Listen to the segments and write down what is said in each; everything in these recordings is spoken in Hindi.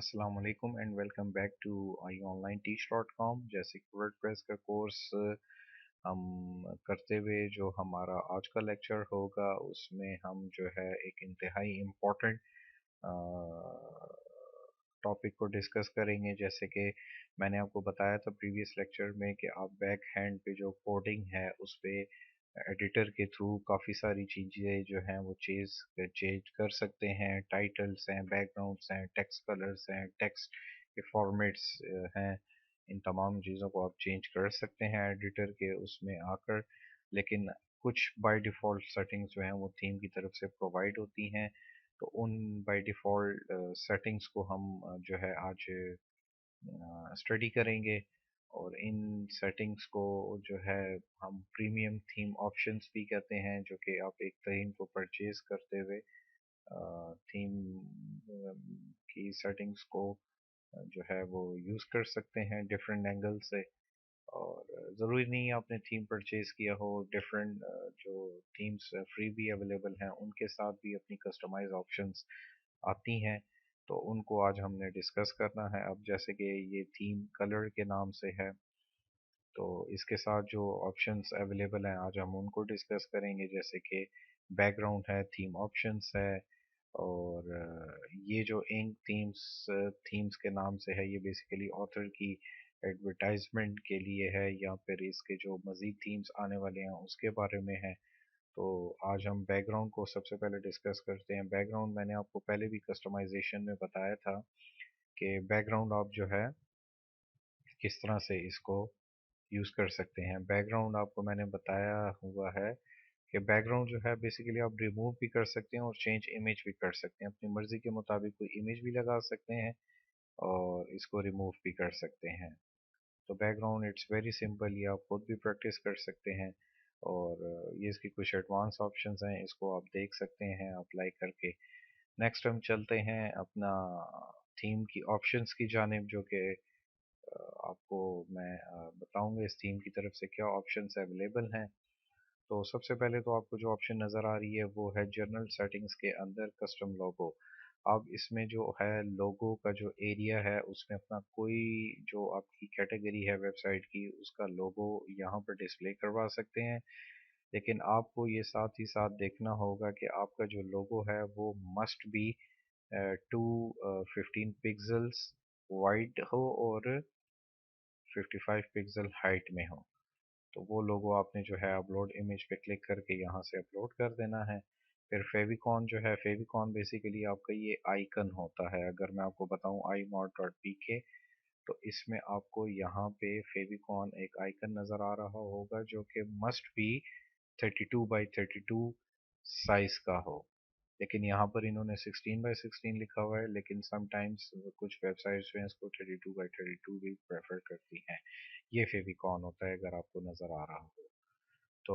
अस्सलाम वालेकुम and welcome back to ionlineteach.com। जैसे कि वर्डप्रेस का कोर्स हम करते हुए जो हमारा आज का लेक्चर होगा उसमें हम जो है एक इंतहाई इम्पोर्टेंट टॉपिक को डिस्कस करेंगे। जैसे कि मैंने आपको बताया था प्रीवियस लेक्चर में कि आप बैक हैंड पे जो कोडिंग है उस पे एडिटर के थ्रू काफ़ी सारी चीज़ें जो हैं वो चेंज कर सकते हैं। टाइटल्स हैं, बैकग्राउंड्स हैं, टेक्स्ट कलर्स हैं, टेक्स्ट के फॉर्मेट्स हैं। इन तमाम चीज़ों को आप चेंज कर सकते हैं एडिटर के उसमें आकर। लेकिन कुछ बाय डिफ़ॉल्ट सेटिंग्स जो हैं वो थीम की तरफ से प्रोवाइड होती हैं। तो उन बाय डिफ़ॉल्ट सेटिंग्स को हम जो है आज स्टडी करेंगे। और इन सेटिंग्स को जो है हम प्रीमियम थीम ऑप्शंस भी कहते हैं, जो कि आप एक थीम को परचेज करते हुए थीम की सेटिंग्स को जो है वो यूज़ कर सकते हैं डिफरेंट एंगल से। और ज़रूरी नहीं आपने थीम परचेज किया हो। डिफरेंट जो थीम्स फ्री भी अवेलेबल हैं उनके साथ भी अपनी कस्टमाइज ऑप्शंस आती हैं। तो उनको आज हमने डिस्कस करना है। अब जैसे कि ये थीम कलर के नाम से है, तो इसके साथ जो ऑप्शंस अवेलेबल हैं आज हम उनको डिस्कस करेंगे। जैसे कि बैकग्राउंड है, थीम ऑप्शंस है, और ये जो इंक थीम्स के नाम से है, ये बेसिकली ऑथर की एडवर्टाइजमेंट के लिए है या फिर इसके जो मज़ीद थीम्स आने वाले हैं उसके बारे में है। तो आज हम बैकग्राउंड को सबसे पहले डिस्कस करते हैं। बैकग्राउंड मैंने आपको पहले भी कस्टमाइजेशन में बताया था कि बैकग्राउंड आप जो है किस तरह से इसको यूज़ कर सकते हैं। बैकग्राउंड आपको मैंने बताया हुआ है कि बैकग्राउंड जो है बेसिकली आप रिमूव भी कर सकते हैं और चेंज इमेज भी कर सकते हैं। अपनी मर्ज़ी के मुताबिक कोई इमेज भी लगा सकते हैं और इसको रिमूव भी कर सकते हैं। तो बैकग्राउंड इट्स वेरी सिंपल, ये आप खुद भी प्रैक्टिस कर सकते हैं। और ये इसकी कुछ एडवांस ऑप्शंस हैं, इसको आप देख सकते हैं अप्लाई करके। नेक्स्ट हम चलते हैं अपना थीम की ऑप्शंस की जानिब, जो कि आपको मैं बताऊंगा इस थीम की तरफ से क्या ऑप्शंस अवेलेबल हैं। तो सबसे पहले तो आपको जो ऑप्शन नज़र आ रही है वो है जनरल सेटिंग्स के अंदर कस्टम लोगो। अब इसमें जो है लोगो का जो एरिया है उसमें अपना कोई जो आपकी कैटेगरी है वेबसाइट की उसका लोगो यहाँ पर डिस्प्ले करवा सकते हैं। लेकिन आपको ये साथ ही साथ देखना होगा कि आपका जो लोगो है वो मस्ट बी 215 पिक्सल्स वाइड हो और 55 पिक्सल हाइट में हो। तो वो लोगो आपने जो है अपलोड इमेज पे क्लिक करके यहाँ से अपलोड कर देना है। फिर फेविकॉन जो है, फेविकॉन बेसिकली आपका ये आइकन होता है। अगर मैं आपको बताऊँ imod.pk, तो इसमें आपको यहाँ पे फेविकॉन एक आइकन नज़र आ रहा होगा जो कि मस्ट बी 32 बाई 32 साइज का हो। लेकिन यहाँ पर इन्होंने 16 बाई 16 लिखा हुआ है, लेकिन समटाइम्स कुछ वेबसाइट्स जो हैं इसको 32 बाई 32 भी प्रेफर करती हैं। ये फेविकॉन होता है अगर आपको नज़र आ रहा हो। तो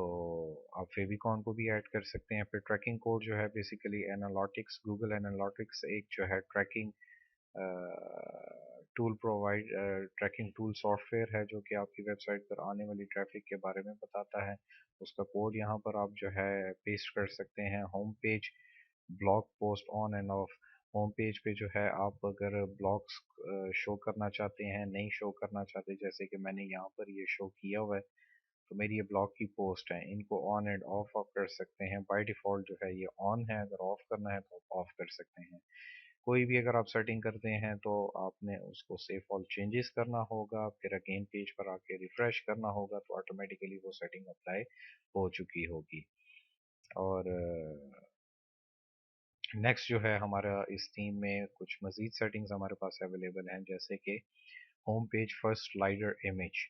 आप फेविकॉन को भी ऐड कर सकते हैं। फिर ट्रैकिंग कोड जो है बेसिकली एनालिटिक्स, गूगल एनालिटिक्स एक जो है tracking tool provide tracking tool software है जो कि आपकी वेबसाइट पर आने वाली ट्रैफिक के बारे में बताता है। उसका कोड यहाँ पर आप जो है पेस्ट कर सकते हैं। Home page, blog post on end of. Home page पे जो है आप अगर ब्लॉग्स शो करना चाहते हैं, नहीं शो करना चाहते, जैसे कि मैंने यहाँ पर ये शो किया हुआ है, तो मेरी ये ब्लॉग की पोस्ट है, इनको ऑन एंड ऑफ आप कर सकते हैं। बाय डिफ़ॉल्ट जो है ये ऑन है, अगर ऑफ करना है तो आप ऑफ कर सकते हैं। कोई भी अगर आप सेटिंग करते हैं तो आपने उसको सेव ऑल चेंजेस करना होगा, फिर अगेन पेज पर आके रिफ्रेश करना होगा तो ऑटोमेटिकली वो सेटिंग अप्लाई हो चुकी होगी। और नेक्स्ट जो है हमारा इस थीम में कुछ मज़ीद सेटिंग्स हमारे पास अवेलेबल हैं। जैसे कि home page first slider image.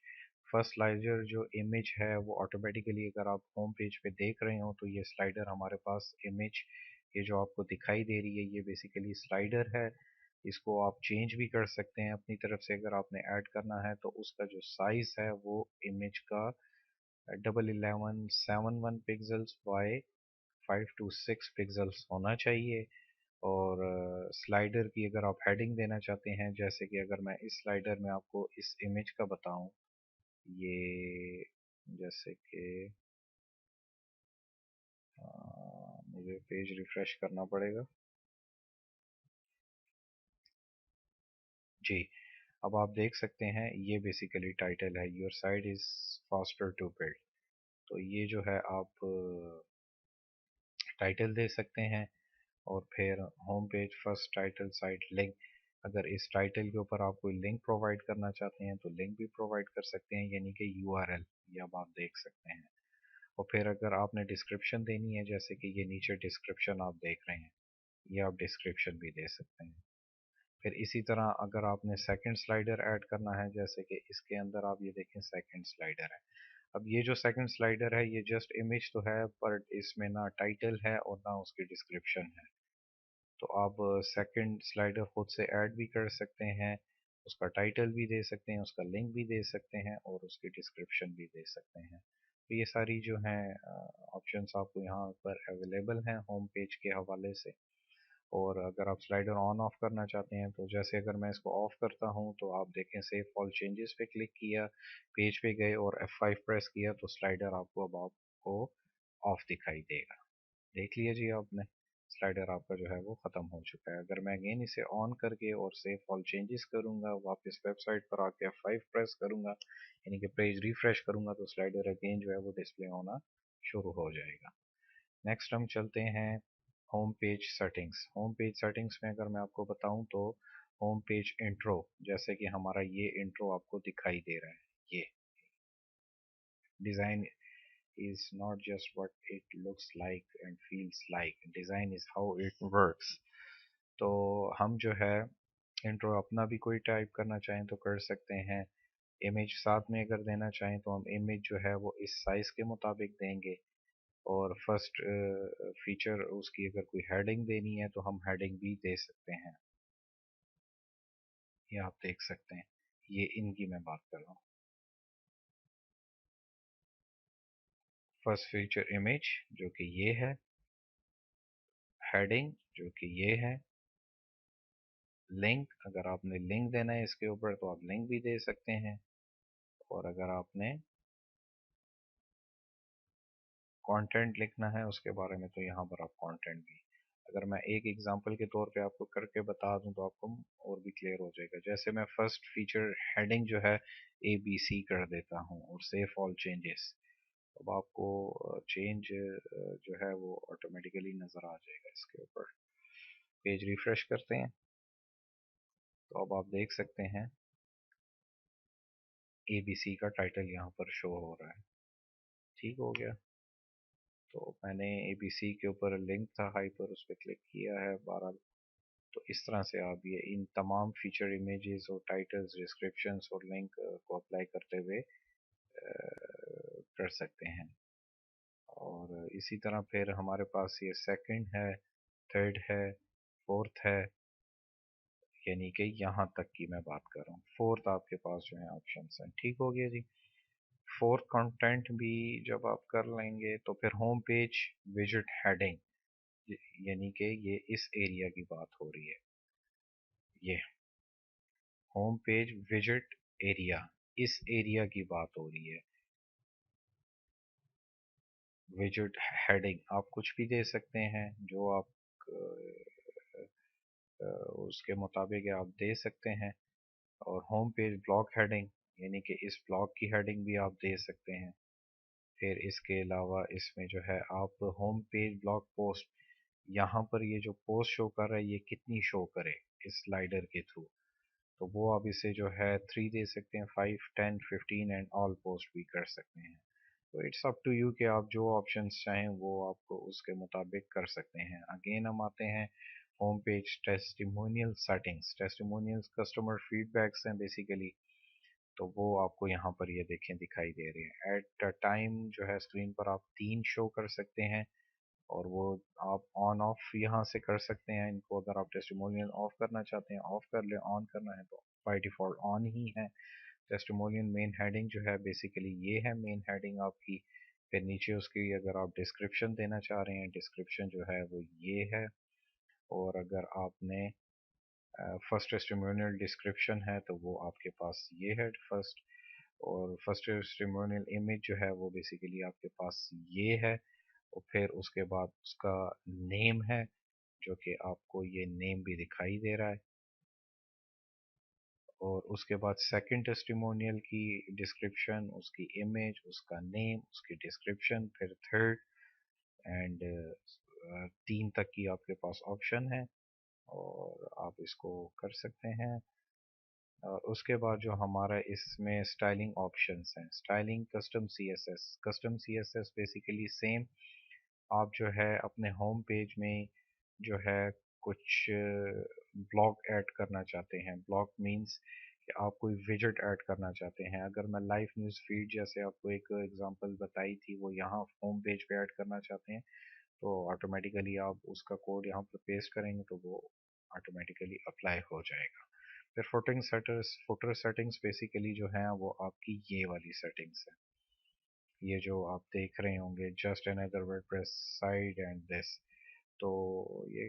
First slider जो इमेज है वो ऑटोमेटिकली अगर आप होम पेज पे देख रहे हो तो ये स्लाइडर हमारे पास इमेज, ये जो आपको दिखाई दे रही है ये बेसिकली स्लाइडर है। इसको आप चेंज भी कर सकते हैं अपनी तरफ से। अगर आपने ऐड करना है तो उसका जो साइज़ है वो इमेज का 1171 पिक्सल्स बाय 5 to 6 पिक्सल्स होना चाहिए। और स्लाइडर की अगर आप हेडिंग देना चाहते हैं, जैसे कि अगर मैं इस स्लाइडर में आपको इस इमेज का बताऊं, ये जैसे कि मुझे पेज रिफ्रेश करना पड़ेगा। जी, अब आप देख सकते हैं ये बेसिकली टाइटल है, your site is faster to build. तो ये जो है आप टाइटल दे सकते हैं, और फिर home page first title site link. अगर इस टाइटल के ऊपर आप कोई लिंक प्रोवाइड करना चाहते हैं तो लिंक भी प्रोवाइड कर सकते हैं, यानी कि यूआरएल, ये अब आप देख सकते हैं। और फिर अगर आपने डिस्क्रिप्शन देनी है, जैसे कि ये नीचे डिस्क्रिप्शन आप देख रहे हैं, ये आप डिस्क्रिप्शन भी दे सकते हैं। फिर इसी तरह अगर आपने सेकंड स्लाइडर ऐड करना है, जैसे कि इसके अंदर आप ये देखें सेकंड स्लाइडर है। अब ये जो सेकंड स्लाइडर है ये जस्ट इमेज तो है, पर इसमें ना टाइटल है और ना उसकी डिस्क्रिप्शन है। तो आप सेकंड स्लाइडर खुद से ऐड भी कर सकते हैं, उसका टाइटल भी दे सकते हैं, उसका लिंक भी दे सकते हैं, और उसकी डिस्क्रिप्शन भी दे सकते हैं। तो ये सारी जो हैं ऑप्शंस आपको यहाँ पर अवेलेबल हैं होम पेज के हवाले से। और अगर आप स्लाइडर ऑन ऑफ करना चाहते हैं, तो जैसे अगर मैं इसको ऑफ करता हूँ तो आप देखें सेव ऑल चेंजेस पे क्लिक किया, पेज पे गए और F5 प्रेस किया तो स्लाइडर आपको अब आपको ऑफ दिखाई देगा। देख लिया जी आपने, स्लाइडर आपका जो है वो ख़त्म हो चुका है। अगर मैं अगेन इसे ऑन करके और सेव ऑल चेंजेस करूँगा, वापस वेबसाइट पर आके F5 प्रेस करूँगा, यानी कि पेज रिफ्रेश करूँगा, तो स्लाइडर अगेन जो है वो डिस्प्ले होना शुरू हो जाएगा। नेक्स्ट हम चलते हैं home page settings. Home page settings में अगर मैं आपको बताऊं तो होम पेज इंट्रो, जैसे कि हमारा ये इंट्रो आपको दिखाई दे रहा है, ये design is not just what it looks like and feels like, design is how it works। तो हम जो है इंट्रो अपना भी कोई टाइप करना चाहें तो कर सकते हैं, इमेज साथ में अगर देना चाहें तो हम इमेज जो है वो इस साइज़ के मुताबिक देंगे। और फर्स्ट फीचर उसकी अगर कोई हेडिंग देनी है तो हम हेडिंग भी दे सकते हैं, ये आप देख सकते हैं। ये इनकी मैं बात कर रहा हूँ। फर्स्ट फीचर इमेज जो कि ये है, हेडिंग जो कि ये है, लिंक अगर आपने लिंक देना है इसके ऊपर तो आप लिंक भी दे सकते हैं, और अगर आपने कंटेंट लिखना है उसके बारे में तो यहाँ पर आप कंटेंट भी। अगर मैं एक एग्जांपल के तौर पे आपको करके बता दूं तो आपको और भी क्लियर हो जाएगा। जैसे मैं फर्स्ट फीचर हेडिंग जो है ABC कर देता हूँ और सेव ऑल चेंजेस, अब आपको चेंज जो है वो ऑटोमेटिकली नज़र आ जाएगा इसके ऊपर। पेज रिफ्रेश करते हैं तो अब आप देख सकते हैं ABC का टाइटल यहाँ पर शो हो रहा है। ठीक हो गया। तो मैंने ABC के ऊपर लिंक था हाइपर, उस पर क्लिक किया है 12। तो इस तरह से आप ये इन तमाम फीचर इमेजेस और टाइटल्स, डिस्क्रिप्शंस और लिंक को अप्लाई करते हुए कर सकते हैं। और इसी तरह फिर हमारे पास ये सेकंड है, थर्ड है, फोर्थ है, यानी कि यहाँ तक की मैं बात कर रहा हूँ। फोर्थ आपके पास जो है ऑप्शंस हैं। ठीक हो गया जी। फोर्थ कंटेंट भी जब आप कर लेंगे तो फिर होम पेज विजिट हेडिंग, यानी कि ये इस एरिया की बात हो रही है। ये होम पेज विजिट एरिया, इस एरिया की बात हो रही है। विजिट हेडिंग आप कुछ भी दे सकते हैं, जो आप उसके मुताबिक आप दे सकते हैं। और होम पेज ब्लॉग हेडिंग, यानी कि इस ब्लॉग की हेडिंग भी आप दे सकते हैं। फिर इसके अलावा इसमें जो है आप होम पेज ब्लॉग पोस्ट, यहाँ पर ये जो पोस्ट शो कर रहा है ये कितनी शो करे इस स्लाइडर के थ्रू, तो वो आप इसे जो है 3 दे सकते हैं, 5, 10, 15 एंड ऑल पोस्ट भी कर सकते हैं। तो इट्स अप टू यू कि आप जो ऑप्शंस चाहें वो आपको उसके मुताबिक कर सकते हैं। अगेन हम आते हैं home page testimonial settings. Testimonials customer feedbacks हैं बेसिकली, तो वो आपको यहाँ पर ये देखें दिखाई दे रहे हैं। एट टाइम जो है स्क्रीन पर आप 3 शो कर सकते हैं, और वो आप ऑन ऑफ यहाँ से कर सकते हैं इनको। अगर आप टेस्टिमोनियल ऑफ करना चाहते हैं ऑफ कर लें, ऑन करना है तो बाय डिफ़ॉल्ट ऑन ही है। टेस्टिमोनियल मेन हेडिंग जो है बेसिकली ये है मेन हेडिंग आपकी। फिर नीचे उसकी अगर आप डिस्क्रिप्शन देना चाह रहे हैं, डिस्क्रिप्शन जो है वो ये है। और अगर आपने फर्स्ट टेस्टिमोनियल डिस्क्रिप्शन है तो वो आपके पास ये है फर्स्ट। और फर्स्ट टेस्टिमोनियल इमेज जो है वो बेसिकली आपके पास ये है। और फिर उसके बाद उसका नेम है, जो कि आपको ये नेम भी दिखाई दे रहा है। और उसके बाद सेकंड टेस्टिमोनियल की डिस्क्रिप्शन, उसकी इमेज, उसका नेम, उसकी डिस्क्रिप्शन, फिर थर्ड एंड 3 तक की आपके पास ऑप्शन है और आप इसको कर सकते हैं। और उसके बाद जो हमारा इसमें स्टाइलिंग ऑप्शंस हैं, styling custom CSS basically same. आप जो है अपने होम पेज में जो है कुछ ब्लॉग ऐड करना चाहते हैं, ब्लॉग मींस कि आप कोई विजेट ऐड करना चाहते हैं। अगर मैं लाइव न्यूज़ फीड जैसे आपको एक एग्जांपल बताई थी वो यहाँ होम पेज पे ऐड करना चाहते हैं, तो ऑटोमेटिकली आप उसका कोड यहाँ पर पेस्ट करेंगे तो वो ऑटोमेटिकली अप्लाई हो जाएगा। फिर फुटर सेटिंग्स बेसिकली जो हैं वो आपकी ये वाली सेटिंग्स है, ये जो आप देख रहे होंगे, just another WordPress site and this. तो ये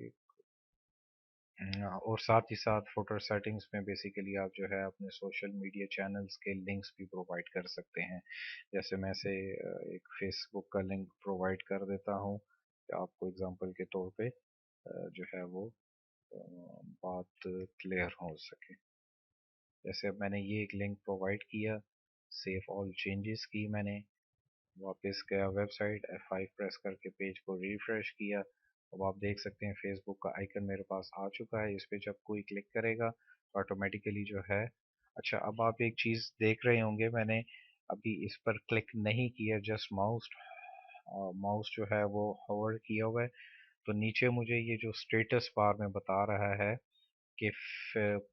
और साथ ही साथ फुटर सेटिंग्स में बेसिकली आप जो है अपने सोशल मीडिया चैनल्स के लिंक्स भी प्रोवाइड कर सकते हैं। जैसे मैं से एक फेसबुक का लिंक प्रोवाइड कर देता हूँ कि आपको एग्जांपल के तौर पे जो है वो बात क्लियर हो सके। जैसे अब मैंने ये एक लिंक प्रोवाइड किया, सेव ऑल चेंजेस की मैंने, वापस गया वेबसाइट, F5 प्रेस करके पेज को रिफ्रेश किया। अब आप देख सकते हैं फेसबुक का आइकन मेरे पास आ चुका है। इस पे जब कोई क्लिक करेगा तो ऑटोमेटिकली जो है, अच्छा अब आप एक चीज़ देख रहे होंगे, मैंने अभी इस पर क्लिक नहीं किया, जस्ट माउस जो है वो होवर किया हुआ है। तो नीचे मुझे ये जो स्टेटस बार में बता रहा है कि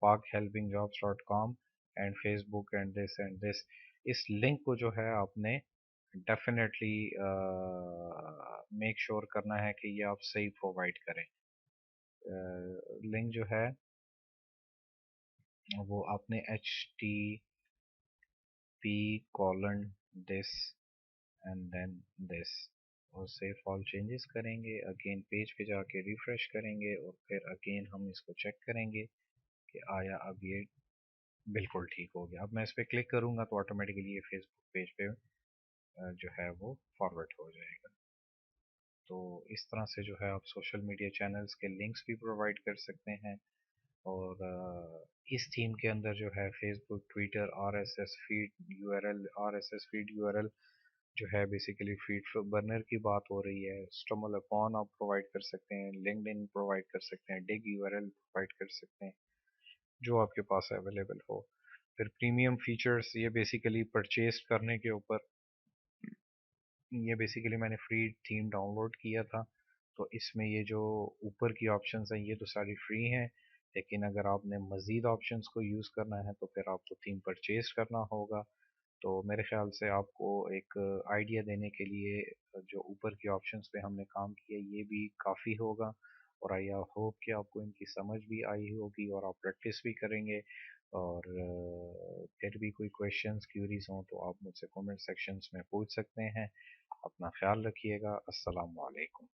pakhelpingjobs.com and Facebook and this, इस लिंक को जो है आपने डेफिनेटली मेक श्योर करना है कि ये आप सही प्रोवाइड करें। लिंक जो है वो आपने http:// एंड देन दिस और सेव ऑल चेंजेस करेंगे, अगेन पेज पे जाके रिफ्रेश करेंगे और फिर अगेन हम इसको चेक करेंगे कि आया अब ये बिल्कुल ठीक हो गया। अब मैं इस पर क्लिक करूँगा तो ऑटोमेटिकली ये फेसबुक पेज पे जो है वो फॉरवर्ड हो जाएगा। तो इस तरह से जो है आप सोशल मीडिया चैनल्स के लिंक्स भी प्रोवाइड कर सकते हैं। और इस थीम के अंदर जो है Facebook, Twitter, RSS feed URL, RSS feed URL जो है बेसिकली फीड बर्नर की बात हो रही है, स्टमल अपॉन आप प्रोवाइड कर सकते हैं, लिंक्डइन प्रोवाइड कर सकते हैं, डिग यूआरएल प्रोवाइड कर सकते हैं, जो आपके पास अवेलेबल हो। फिर प्रीमियम फीचर्स, ये बेसिकली परचेज करने के ऊपर, ये बेसिकली मैंने फ्री थीम डाउनलोड किया था, तो इसमें ये जो ऊपर की ऑप्शंस हैं ये तो सारी फ्री हैं, लेकिन अगर आपने मज़ीद ऑप्शंस को यूज़ करना है तो फिर आपको थीम परचेज करना होगा। तो मेरे ख्याल से आपको एक आइडिया देने के लिए जो ऊपर की ऑप्शंस पे हमने काम किया ये भी काफ़ी होगा, और आई होप कि आपको इनकी समझ भी आई होगी और आप प्रैक्टिस भी करेंगे। और फिर भी कोई क्वेश्चंस क्यूरीज हों तो आप मुझसे कमेंट सेक्शंस में पूछ सकते हैं। अपना ख्याल रखिएगा। अस्सलाम वालेकुम।